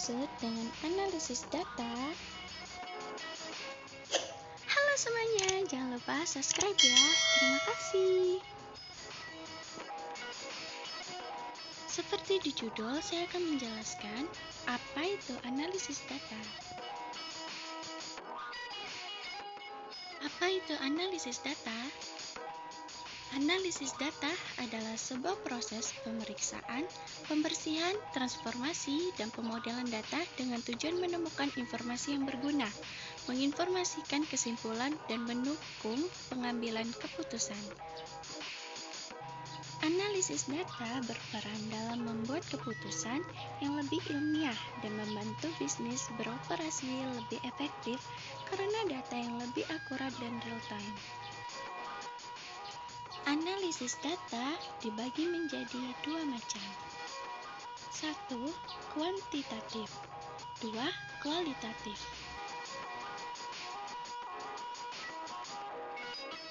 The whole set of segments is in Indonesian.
dimaksud dengan analisis data? Halo semuanya, jangan lupa subscribe ya. Terima kasih. Seperti di judul, saya akan menjelaskan apa itu analisis data. Apa itu analisis data? Analisis data adalah sebuah proses pemeriksaan, pembersihan, transformasi, dan pemodelan data dengan tujuan menemukan informasi yang berguna, menginformasikan kesimpulan, dan mendukung pengambilan keputusan. Analisis data berperan dalam membuat keputusan yang lebih ilmiah dan membantu bisnis beroperasi lebih efektif karena data yang lebih akurat dan real-time. Analisis data dibagi menjadi dua macam. 1. Kuantitatif. 2. Kualitatif.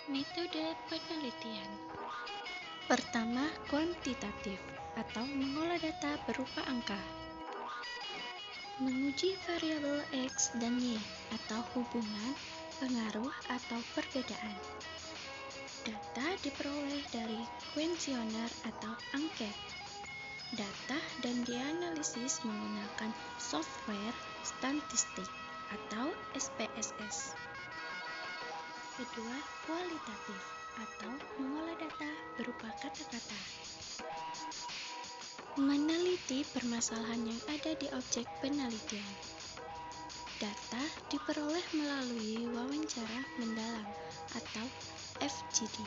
Metode penelitian. Pertama, kuantitatif atau mengolah data berupa angka. Menguji variabel X dan Y atau hubungan, pengaruh, atau perbedaan. Data diperoleh dari kuesioner atau angket. Data dan dianalisis menggunakan software statistik atau SPSS. Kedua, kualitatif atau mengolah data berupa kata-kata. Meneliti permasalahan yang ada di objek penelitian. Data diperoleh melalui wawancara mendalam atau FGD.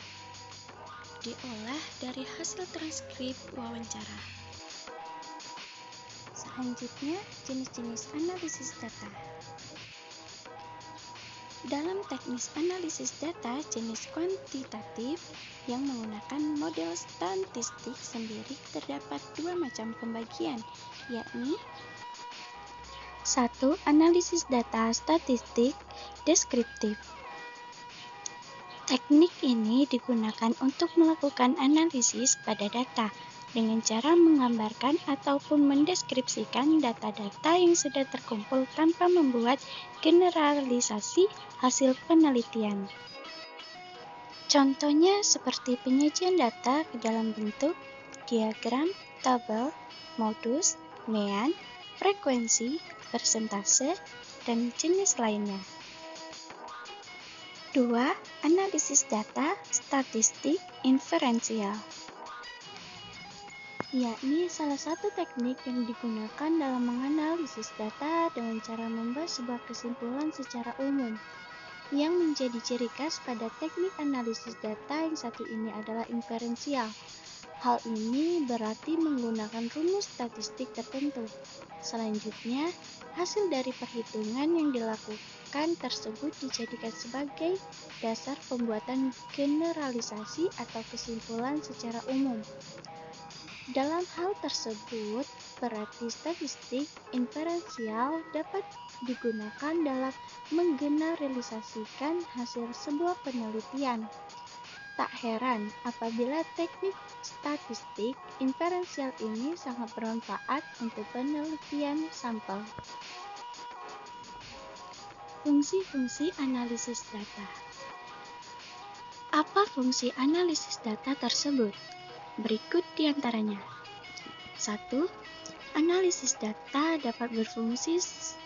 Diolah dari hasil transkrip wawancara. Selanjutnya, jenis-jenis analisis data. Dalam teknis analisis data jenis kuantitatif yang menggunakan model statistik sendiri terdapat dua macam pembagian, yakni 1. Analisis data statistik deskriptif. Teknik ini digunakan untuk melakukan analisis pada data dengan cara menggambarkan ataupun mendeskripsikan data-data yang sudah terkumpul tanpa membuat generalisasi hasil penelitian. Contohnya seperti penyajian data ke dalam bentuk diagram, tabel, modus, mean, frekuensi, persentase, dan jenis lainnya. 2. Analisis data statistik inferensial, yakni salah satu teknik yang digunakan dalam menganalisis data dengan cara membuat sebuah kesimpulan secara umum. Yang menjadi ciri khas pada teknik analisis data yang satu ini adalah inferensial. Hal ini berarti menggunakan rumus statistik tertentu. Selanjutnya, hasil dari perhitungan yang dilakukan tersebut dijadikan sebagai dasar pembuatan generalisasi atau kesimpulan secara umum. Dalam hal tersebut, berarti statistik inferensial dapat digunakan dalam menggeneralisasikan hasil sebuah penelitian. Tak heran apabila teknik statistik inferensial ini sangat bermanfaat untuk penelitian sampel. Fungsi-fungsi analisis data. Apa fungsi analisis data tersebut? Berikut di antaranya. 1. Analisis data dapat berfungsi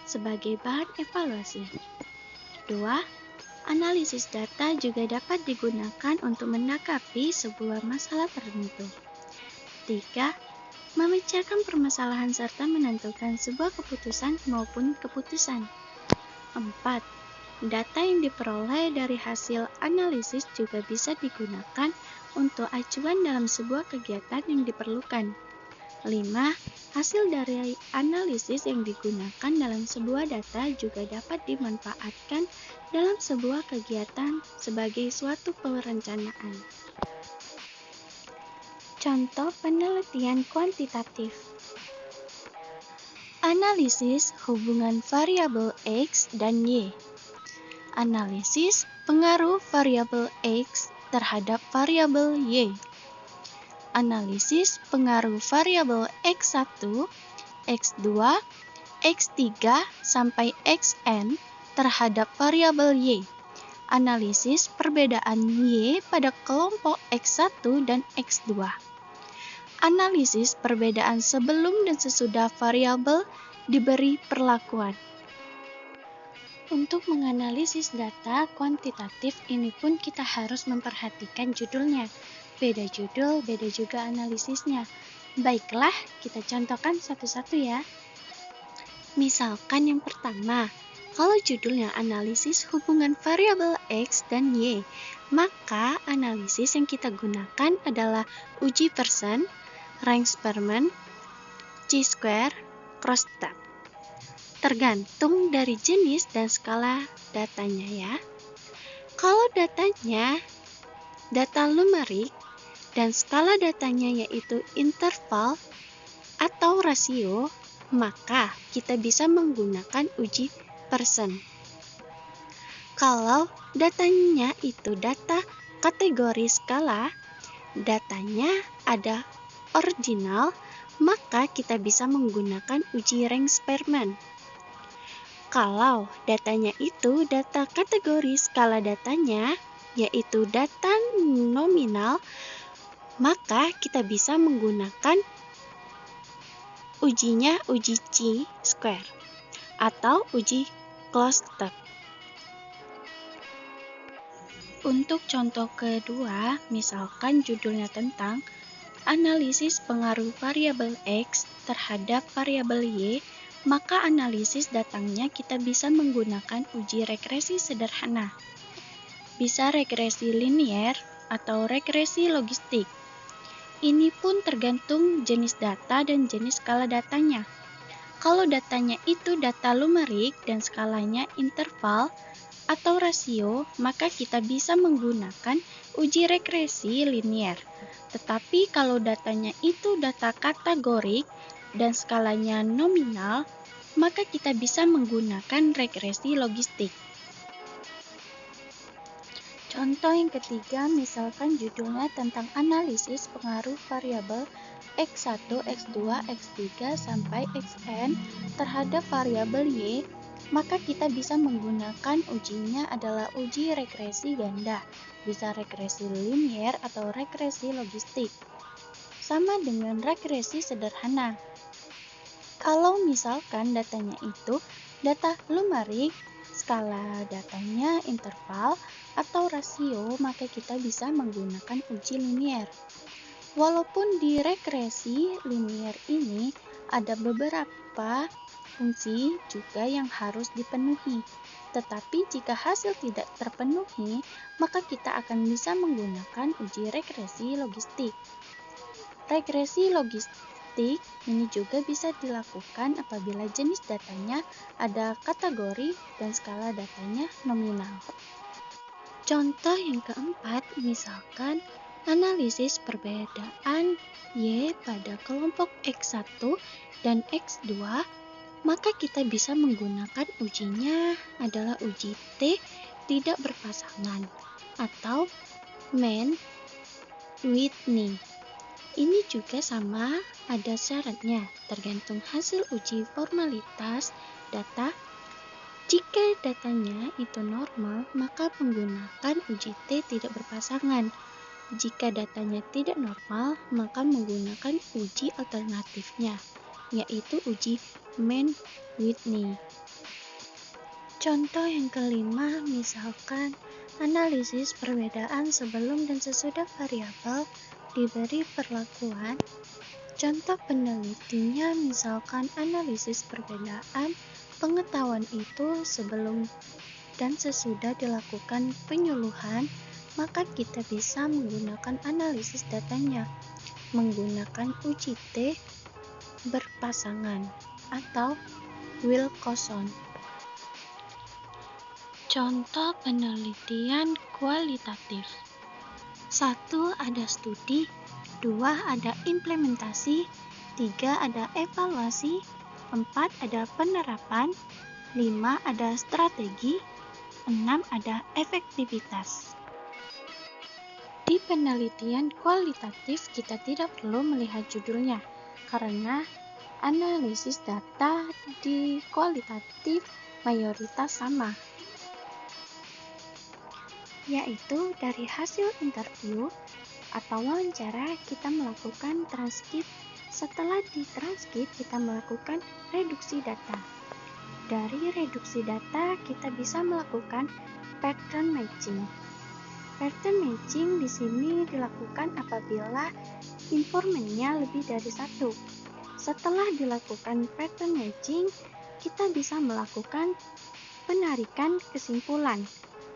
sebagai bahan evaluasi. 2. Analisis data juga dapat digunakan untuk menanggapi sebuah masalah tertentu. 3. Memecahkan permasalahan serta menentukan sebuah keputusan maupun keputusan. 4. Data yang diperoleh dari hasil analisis juga bisa digunakan untuk acuan dalam sebuah kegiatan yang diperlukan. 5. Hasil dari analisis yang digunakan dalam sebuah data juga dapat dimanfaatkan dalam sebuah kegiatan sebagai suatu perencanaan. Contoh penelitian kuantitatif. Analisis hubungan variabel X dan Y. Analisis pengaruh variabel X terhadap variabel Y. Analisis pengaruh variabel X1, X2, X3 sampai Xn terhadap variabel Y. Analisis perbedaan Y pada kelompok X1 dan X2. Analisis perbedaan sebelum dan sesudah variabel diberi perlakuan. Untuk menganalisis data kuantitatif ini pun kita harus memperhatikan judulnya. Beda judul, beda juga analisisnya. Baiklah, kita contohkan satu-satu ya. Misalkan yang pertama, kalau judulnya analisis hubungan variabel X dan Y, maka analisis yang kita gunakan adalah uji persen, rank Spearman, chi-square, cross-tab. Tergantung dari jenis dan skala datanya ya. Kalau datanya data numerik dan skala datanya yaitu interval atau rasio, maka kita bisa menggunakan uji persen. Kalau datanya itu data kategori skala, datanya ada ordinal, maka kita bisa menggunakan uji rank Spearman. Kalau datanya itu data kategori skala datanya, yaitu data nominal, maka kita bisa menggunakan ujinya uji chi-square atau uji closed-tab. Untuk contoh kedua, misalkan judulnya tentang analisis pengaruh variabel X terhadap variabel Y, maka analisis datangnya kita bisa menggunakan uji regresi sederhana. Bisa regresi linier atau regresi logistik. Ini pun tergantung jenis data dan jenis skala datanya. Kalau datanya itu data numerik dan skalanya interval atau rasio, maka kita bisa menggunakan uji regresi linier. Tetapi kalau datanya itu data kategorik dan skalanya nominal, maka kita bisa menggunakan regresi logistik. Contoh yang ketiga, misalkan judulnya tentang analisis pengaruh variabel X1, X2, X3 sampai Xn terhadap variabel Y, maka kita bisa menggunakan ujinya adalah uji regresi ganda, bisa regresi linier atau regresi logistik. Sama dengan regresi sederhana. Kalau misalkan datanya itu data numerik, skala datanya interval atau rasio, maka kita bisa menggunakan uji linier. Walaupun di regresi linier ini ada beberapa fungsi juga yang harus dipenuhi. Tetapi jika hasil tidak terpenuhi, maka kita akan bisa menggunakan uji regresi logistik. Regresi logistik ini juga bisa dilakukan apabila jenis datanya ada kategori dan skala datanya nominal. Contoh yang keempat, misalkan analisis perbedaan Y pada kelompok X1 dan X2, maka kita bisa menggunakan ujinya adalah uji T tidak berpasangan atau Mann-Whitney. Ini juga sama, ada syaratnya, tergantung hasil uji formalitas data. Jika datanya itu normal, maka menggunakan uji T tidak berpasangan. Jika datanya tidak normal, maka menggunakan uji alternatifnya, yaitu uji Mann-Whitney. Contoh yang kelima, misalkan analisis perbedaan sebelum dan sesudah variabel diberi perlakuan. Contoh penelitinya misalkan analisis perbedaan pengetahuan itu sebelum dan sesudah dilakukan penyuluhan, maka kita bisa menggunakan analisis datanya menggunakan uji T berpasangan atau Wilcoxon. Contoh penelitian kualitatif. 1. Ada studi, 2. Ada implementasi, 3. Ada evaluasi, 4. Ada penerapan, 5. Ada strategi, 6. Ada efektivitas. Di penelitian kualitatif kita tidak perlu melihat judulnya, karena analisis data di kualitatif mayoritas sama, yaitu dari hasil interview atau wawancara kita melakukan transkrip. Setelah ditranskrip kita melakukan reduksi data. Dari reduksi data kita bisa melakukan pattern matching. Pattern matching di sini dilakukan apabila informannya lebih dari satu. Setelah dilakukan pattern matching, kita bisa melakukan penarikan kesimpulan.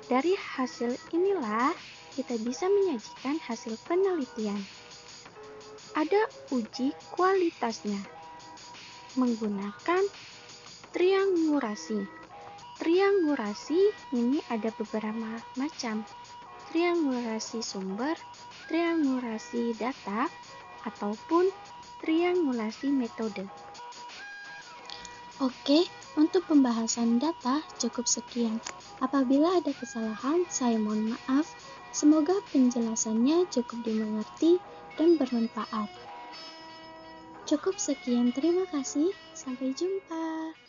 Dari hasil inilah kita bisa menyajikan hasil penelitian. Ada uji kualitasnya menggunakan triangulasi. Triangulasi ini ada beberapa macam. Triangulasi sumber, triangulasi data, ataupun triangulasi metode. Oke, untuk pembahasan data cukup sekian. Apabila ada kesalahan, saya mohon maaf. Semoga penjelasannya cukup dimengerti dan bermanfaat. Cukup sekian, terima kasih. Sampai jumpa.